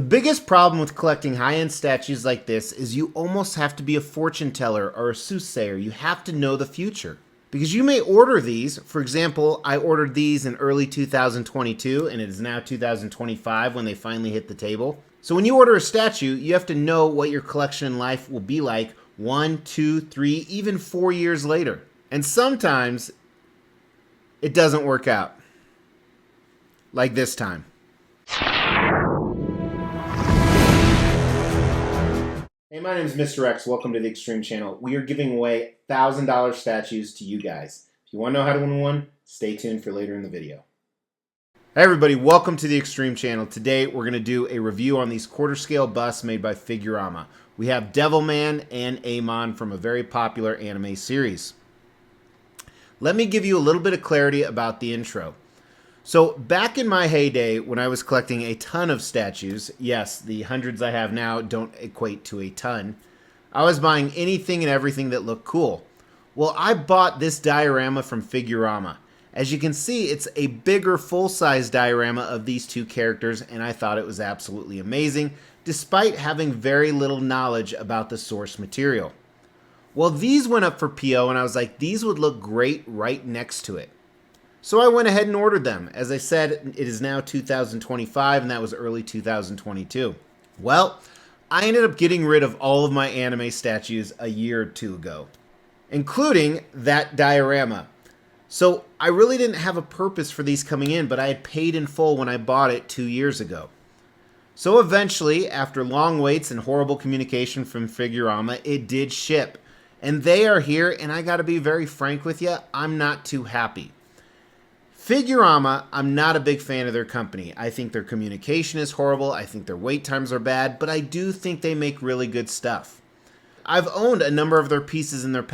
biggest problem with collecting high-end statues like this is you almost have to be a fortune teller or a soothsayer. You have to know the future. Because you may order these. For example, I ordered these in early 2022 and it is now 2025 when they finally hit the table. So when you order a statue, you have to know what your collection in life will be like 1, 2, 3, even 4 years later. And sometimes it doesn't work out. Like this time. Hey, my name is Mr. X. Welcome to the Extreme Channel. We are giving away $1,000 statues to you guys. If you want to know how to win one, stay tuned for later in the video. Hey everybody, welcome to the Extreme Channel. Today we're going to do a review on these quarter scale busts made by Figurama. We have Devilman and Amon from a very popular anime series. Let me give you a little bit of clarity about the intro. So back in my heyday, when I was collecting a ton of statues, yes, the hundreds I have now don't equate to a ton, I was buying anything and everything that looked cool. Well, I bought this diorama from Figurama. As you can see, it's a bigger full-size diorama of these two characters, and I thought it was absolutely amazing, despite having very little knowledge about the source material. Well, these went up for PO, and I was like, these would look great right next to it. So I went ahead and ordered them. As I said, it is now 2025, and that was early 2022. Well, I ended up getting rid of all of my anime statues a year or two ago, including that diorama. So I really didn't have a purpose for these coming in, but I had paid in full when I bought it 2 years ago. So eventually, after long waits and horrible communication from Figurama, it did ship. And they are here, and I gotta be very frank with you, I'm not too happy. Figurama, I'm not a big fan of their company. I think their communication is horrible. I think their wait times are bad, but I do think they make really good stuff. I've owned a number of their pieces in their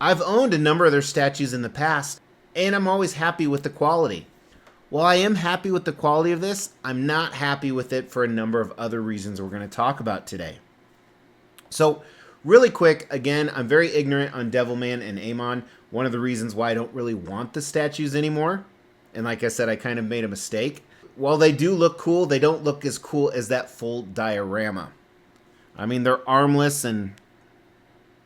I've owned a number of their statues in the past, and I'm always happy with the quality. While I am happy with the quality of this, I'm not happy with it for a number of other reasons we're going to talk about today. So, really quick, again, I'm very ignorant on Devilman and Amon. One of the reasons why I don't really want the statues anymore. And like I said, I kind of made a mistake. While they do look cool, they don't look as cool as that full diorama. I mean, they're armless and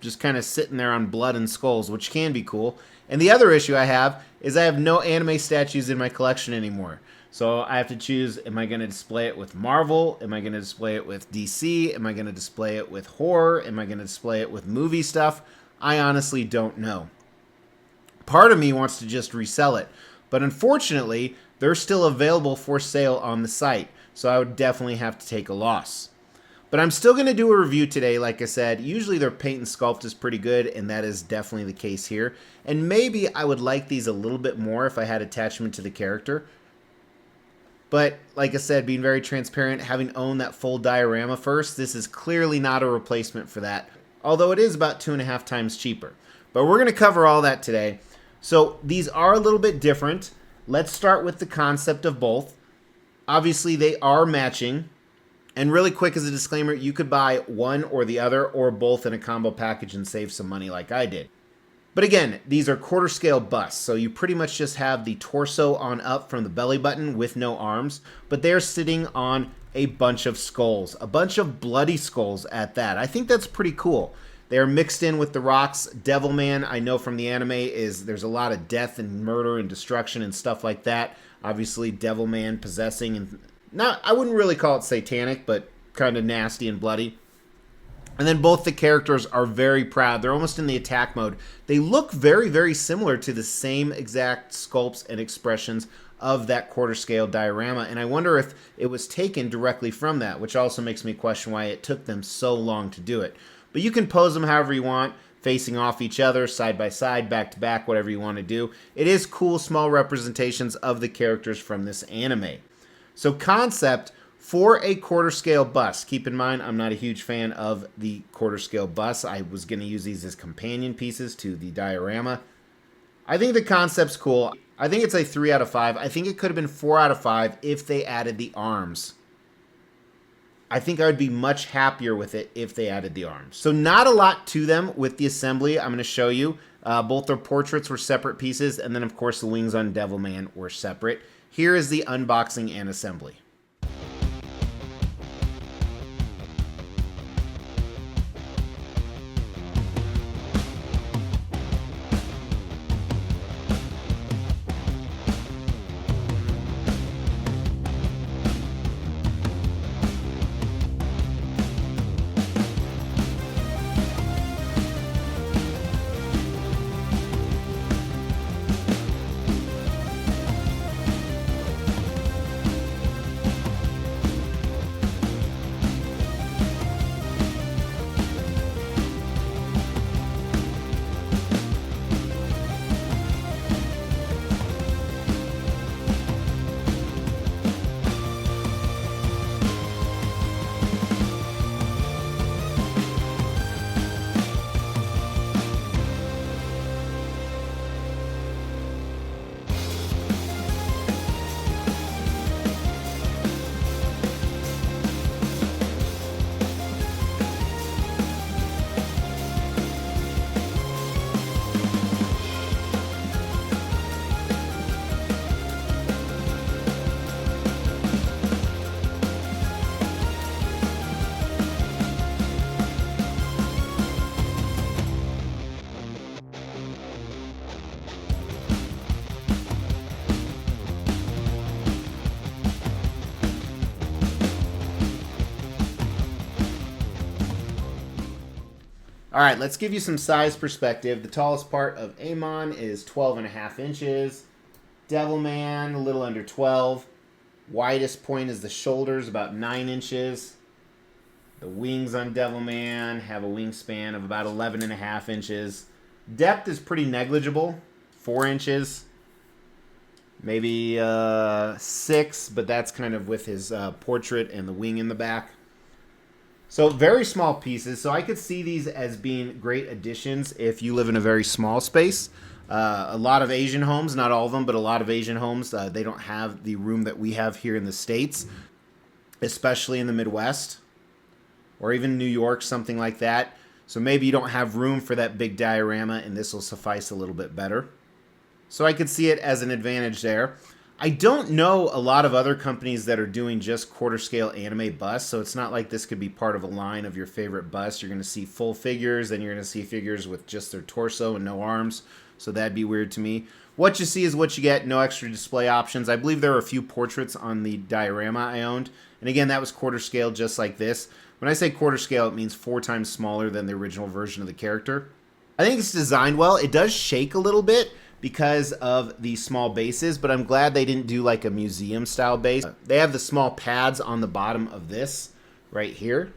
just kind of sitting there on blood and skulls, which can be cool. And the other issue I have is I have no anime statues in my collection anymore. So I have to choose, am I going to display it with Marvel? Am I going to display it with DC? Am I going to display it with horror? Am I going to display it with movie stuff? I honestly don't know. Part of me wants to just resell it, but unfortunately, they're still available for sale on the site, so I would definitely have to take a loss. But I'm still going to do a review today, like I said. Usually their paint and sculpt is pretty good, and that is definitely the case here. And maybe I would like these a little bit more if I had attachment to the character. But, like I said, being very transparent, having owned that full diorama first, this is clearly not a replacement for that. Although it is about 2.5 times cheaper. But we're going to cover all that today. So these are a little bit different. Let's start with the concept of both. Obviously, they are matching. And really quick as a disclaimer, you could buy one or the other or both in a combo package and save some money like I did. But again, these are quarter scale busts, so you pretty much just have the torso on up from the belly button with no arms, but they're sitting on a bunch of skulls, a bunch of bloody skulls at that. I think that's pretty cool. They are mixed in with the rocks. Devilman, I know from the anime, is there's a lot of death and murder and destruction and stuff like that. Obviously, Devilman possessing and not, I wouldn't really call it satanic, but kind of nasty and bloody. And then both the characters are very proud. They're almost in the attack mode. They look very, very similar to the same exact sculpts and expressions of that quarter scale diorama. And I wonder if it was taken directly from that, which also makes me question why it took them so long to do it. But you can pose them however you want, facing off each other, side by side, back to back, whatever you want to do. It is cool, small representations of the characters from this anime. So concept for a quarter scale bust. Keep in mind, I'm not a huge fan of the quarter scale busts. I was going to use these as companion pieces to the diorama. I think the concept's cool. I think it's a 3 out of 5. I think it could have been 4 out of 5 if they added the arms. I think I would be much happier with it if they added the arms. So not a lot to them with the assembly. I'm going to show you. Both their portraits were separate pieces, and then of course the wings on Devilman were separate. Here is the unboxing and assembly. All right, let's give you some size perspective. The tallest part of Amon is 12.5 inches. Devilman, a little under 12. Widest point is the shoulders, about 9 inches. The wings on Devilman have a wingspan of about 11.5 inches. Depth is pretty negligible, 4 inches. Maybe 6, but that's kind of with his portrait and the wing in the back. So very small pieces. So I could see these as being great additions if you live in a very small space. A lot of Asian homes, not all of them, but a lot of Asian homes, they don't have the room that we have here in the States, especially in the Midwest or even New York, something like that. So maybe you don't have room for that big diorama, and this will suffice a little bit better. So I could see it as an advantage there. I don't know a lot of other companies that are doing just quarter scale anime busts, so it's not like this could be part of a line of your favorite busts. You're going to see full figures, then you're going to see figures with just their torso and no arms, so that'd be weird to me. What you see is what you get, no extra display options. I believe there were a few portraits on the diorama I owned, and again, that was quarter scale just like this. When I say quarter scale, it means 4 times smaller than the original version of the character. I think it's designed well. It does shake a little bit because of the small bases, but I'm glad they didn't do like a museum style base. They have the small pads on the bottom of this right here.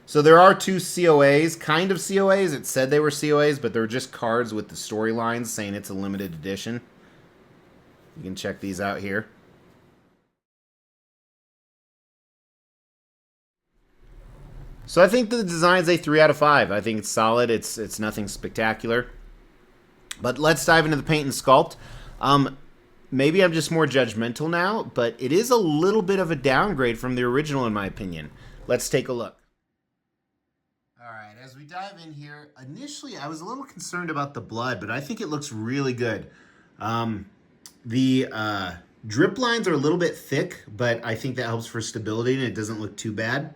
So there are 2 COAs, kind of COAs. It said they were COAs, but they're just cards with the storylines saying it's a limited edition. You can check these out here. So I think the design's a 3 out of 5. I think it's solid. It's nothing spectacular. But let's dive into the paint and sculpt. Maybe I'm just more judgmental now, but it is a little bit of a downgrade from the original in my opinion. Let's take a look. All right, as we dive in here, initially I was a little concerned about the blood, but I think it looks really good. The drip lines are a little bit thick, but I think that helps for stability and it doesn't look too bad.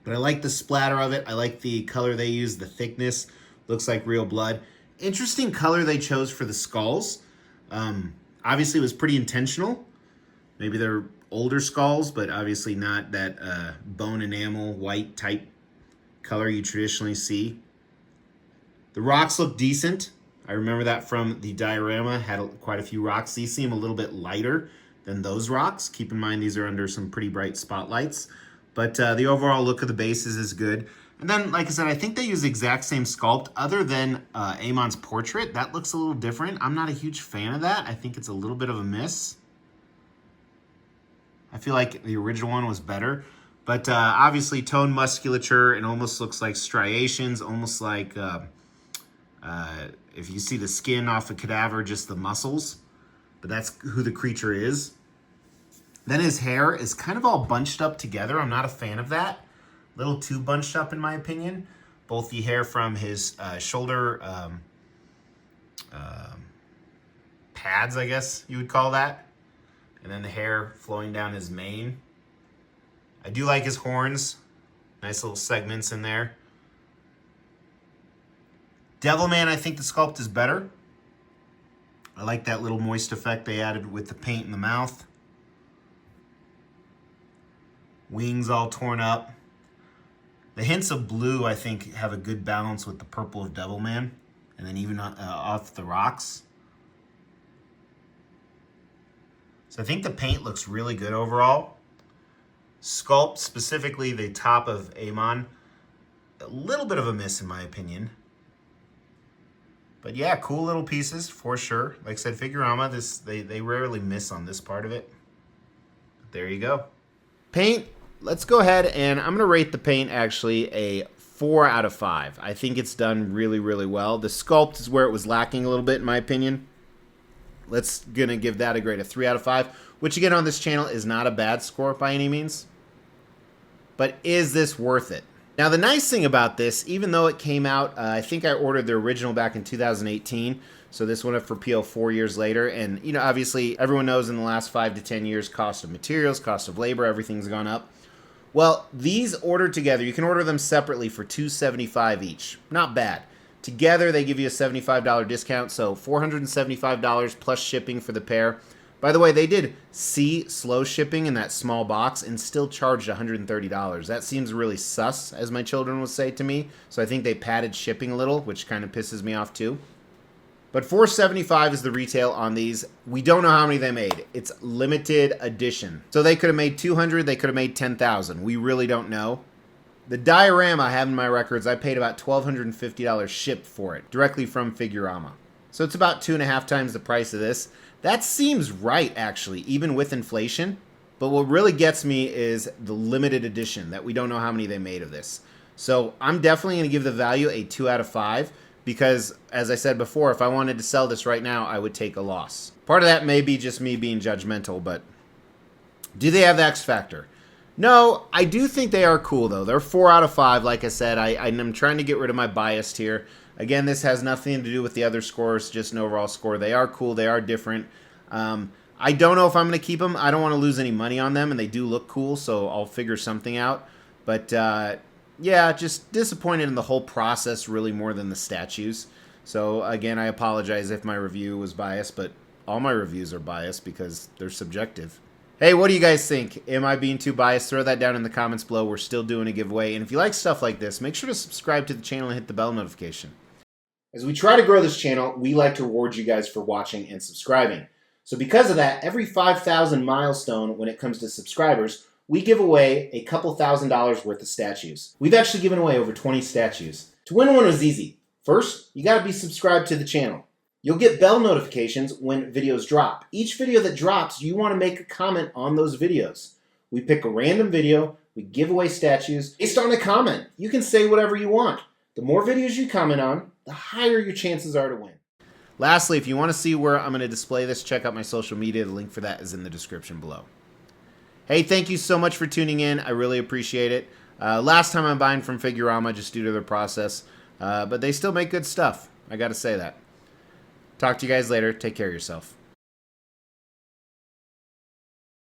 But I like the splatter of it. I like the color they use, the thickness. Looks like real blood. Interesting color they chose for the skulls. Obviously, it was pretty intentional. Maybe they're older skulls, but obviously not that bone enamel white type color you traditionally see. The rocks look decent. I remember that from the diorama. Had quite a few rocks. These seem a little bit lighter than those rocks. Keep in mind these are under some pretty bright spotlights. But the overall look of the bases is good. And then, like I said, I think they use the exact same sculpt other than Amon's portrait. That looks a little different. I'm not a huge fan of that. I think it's a little bit of a miss. I feel like the original one was better. But obviously toned musculature. It almost looks like striations, almost like if you see the skin off a cadaver, just the muscles. But that's who the creature is. Then his hair is kind of all bunched up together. I'm not a fan of that. A little too bunched up in my opinion. Both the hair from his shoulder pads, I guess you would call that. And then the hair flowing down his mane. I do like his horns. Nice little segments in there. Devilman, I think the sculpt is better. I like that little moist effect they added with the paint in the mouth. Wings all torn up. The hints of blue, I think, have a good balance with the purple of Devilman. And then even off the rocks. So I think the paint looks really good overall. Sculpt, specifically the top of Amon, a little bit of a miss in my opinion. But yeah, cool little pieces for sure. Like I said, Figurama, they rarely miss on this part of it. But there you go. Paint. Let's go ahead and I'm going to rate the paint actually a 4 out of 5. I think it's done really, really well. The sculpt is where it was lacking a little bit in my opinion. Let's gonna give that a grade of 3 out of 5, which again on this channel is not a bad score by any means. But is this worth it? Now the nice thing about this, even though it came out, I think I ordered the original back in 2018, so this went up for PO 4 years later, and you know, obviously everyone knows in the last 5 to 10 years, cost of materials, cost of labor, everything's gone up. Well, these ordered together, you can order them separately for $275 each. Not bad. Together, they give you a $75 discount, so $475 plus shipping for the pair. By the way, they did C, slow shipping in that small box, and still charged $130. That seems really sus, as my children would say to me. So I think they padded shipping a little, which kind of pisses me off too. But $475 is the retail on these. We don't know how many they made. It's limited edition. So they could have made 200, they could have made 10,000. We really don't know. The diorama I have in my records, I paid about $1,250 shipped for it, directly from Figurama. So it's about 2.5 times the price of this. That seems right, actually, even with inflation. But what really gets me is the limited edition, that we don't know how many they made of this. So I'm definitely going to give the value a 2 out of 5, because, as I said before, if I wanted to sell this right now, I would take a loss. Part of that may be just me being judgmental, but do they have the X factor? No, I do think they are cool, though. They're 4 out of 5, like I said. I'm trying to get rid of my bias here. Again, this has nothing to do with the other scores, just an overall score. They are cool. They are different. I don't know if I'm going to keep them. I don't want to lose any money on them, and they do look cool, so I'll figure something out. But, yeah, just disappointed in the whole process really more than the statues. So, again, I apologize if my review was biased, but all my reviews are biased because they're subjective. Hey, what do you guys think? Am I being too biased? Throw that down in the comments below. We're still doing a giveaway. And if you like stuff like this, make sure to subscribe to the channel and hit the bell notification. As we try to grow this channel, we like to reward you guys for watching and subscribing. So because of that, every 5,000 milestone when it comes to subscribers, we give away a couple $1,000s worth of statues. We've actually given away over 20 statues. To win one was easy. First, you got to be subscribed to the channel. You'll get bell notifications when videos drop. Each video that drops, you want to make a comment on those videos. We pick a random video, we give away statues based on a comment. You can say whatever you want. The more videos you comment on, the higher your chances are to win. Lastly, if you want to see where I'm going to display this, check out my social media. The link for that is in the description below. Hey, thank you so much for tuning in. I really appreciate it. Last time I'm buying from Figurama just due to their process, but they still make good stuff. I got to say that. Talk to you guys later. Take care of yourself.